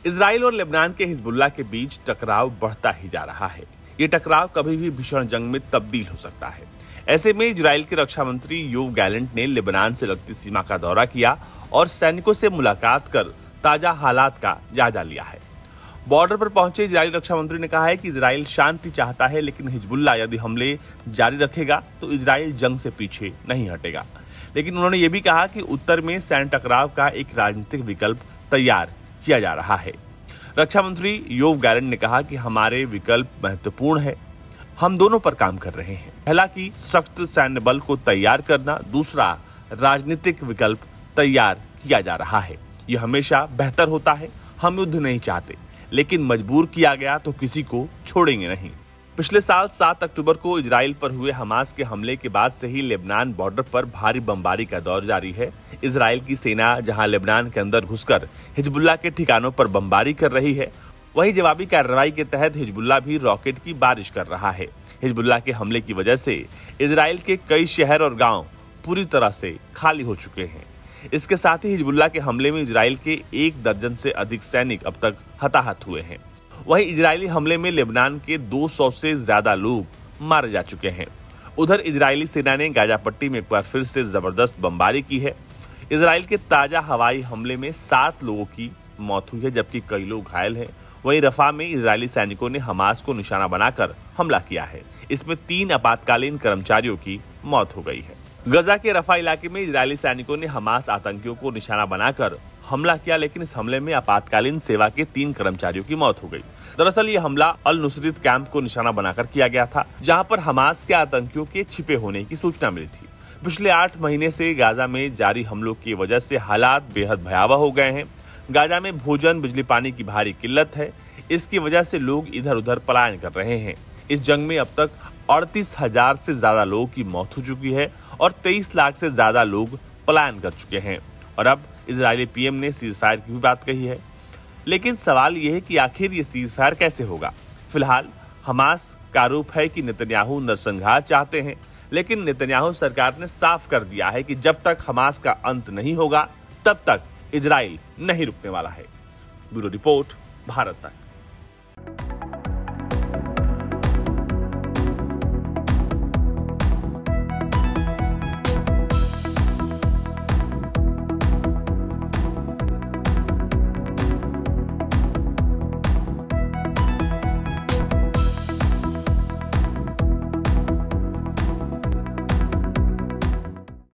Israel और Lebanon के Hezbollah के बीच टकराव बढ़ता ही जा रहा है। ये टकराव कभी भी भीषण जंग में तब्दील हो सकता है। ऐसे में इजराइल के रक्षा मंत्री योव गैलेंट ने लेबनान से लगती सीमा का दौरा किया और सैनिकों से मुलाकात कर ताजा हालात का जायजा लिया है। बॉर्डर पर पहुंचे इजरायली रक्षा मंत्री ने कहा है कि इजराइल शांति चाहता है, लेकिन हिजबुल्ला यदि हमले जारी रखेगा तो इजराइल जंग से पीछे नहीं हटेगा। लेकिन उन्होंने ये भी कहा कि उत्तर में सैन्य टकराव का एक राजनीतिक विकल्प तैयार किया जा रहा है। रक्षा मंत्री योव गैलेंट ने कहा कि हमारे विकल्प महत्वपूर्ण है, हम दोनों पर काम कर रहे हैं। पहला कि सख्त सैन्य बल को तैयार करना, दूसरा राजनीतिक विकल्प तैयार किया जा रहा है। यह हमेशा बेहतर होता है। हम युद्ध नहीं चाहते, लेकिन मजबूर किया गया तो किसी को छोड़ेंगे नहीं। पिछले साल 7 अक्टूबर को इजराइल पर हुए हमास के हमले के बाद से ही लेबनान बॉर्डर पर भारी बमबारी का दौर जारी है। इजराइल की सेना जहां लेबनान के अंदर घुसकर हिजबुल्ला के ठिकानों पर बमबारी कर रही है, वहीं जवाबी कार्रवाई के तहत हिजबुल्ला भी रॉकेट की बारिश कर रहा है। हिजबुल्ला के हमले की वजह से इजराइल के कई शहर और गांव पूरी तरह से खाली हो चुके हैं। इसके साथ ही हिजबुल्ला के हमले में इजराइल के 1 दर्जन से अधिक सैनिक अब तक हताहत हुए हैं। वहीं इजरायली हमले में लेबनान के 200 से ज्यादा लोग मारे जा चुके हैं। उधर इजरायली सेना ने गाजा पट्टी में एक बार फिर से जबरदस्त बमबारी की है। इजराइल के ताजा हवाई हमले में 7 लोगों की मौत हुई है, जबकि कई लोग घायल हैं। वहीं रफा में इजरायली सैनिकों ने हमास को निशाना बनाकर हमला किया है। इसमें 3 आपातकालीन कर्मचारियों की मौत हो गई है। गजा के रफा इलाके में इजरायली सैनिकों ने हमास आतंकियों को निशाना बनाकर हमला किया, लेकिन इस हमले में आपातकालीन सेवा के 3 कर्मचारियों की मौत हो गई। दरअसल ये हमला अल नुसरत कैंप को निशाना बनाकर किया गया था, जहां पर हमास के आतंकियों के छिपे होने की सूचना मिली थी। पिछले 8 महीने से गाजा में जारी हमलों की वजह से हालात बेहद भयावह हो गए हैं। गाजा में भोजन, बिजली, पानी की भारी किल्लत है। इसकी वजह से लोग इधर उधर पलायन कर रहे हैं। इस जंग में अब तक 38,000 से ज्यादा लोगों की मौत हो चुकी है और 23 लाख से ज्यादा लोग पलायन कर चुके हैं। और अब इजरायली पीएम ने सीज फायर की भी बात कही है। लेकिन सवाल यह है कि आखिर ये सीज फायर कैसे होगा। फिलहाल हमास का आरोप है कि नेतन्याहू नरसंहार चाहते हैं, लेकिन नेतन्याहू सरकार ने साफ कर दिया है कि जब तक हमास का अंत नहीं होगा तब तक इजराइल नहीं रुकने वाला है। ब्यूरो रिपोर्ट, भारत तक।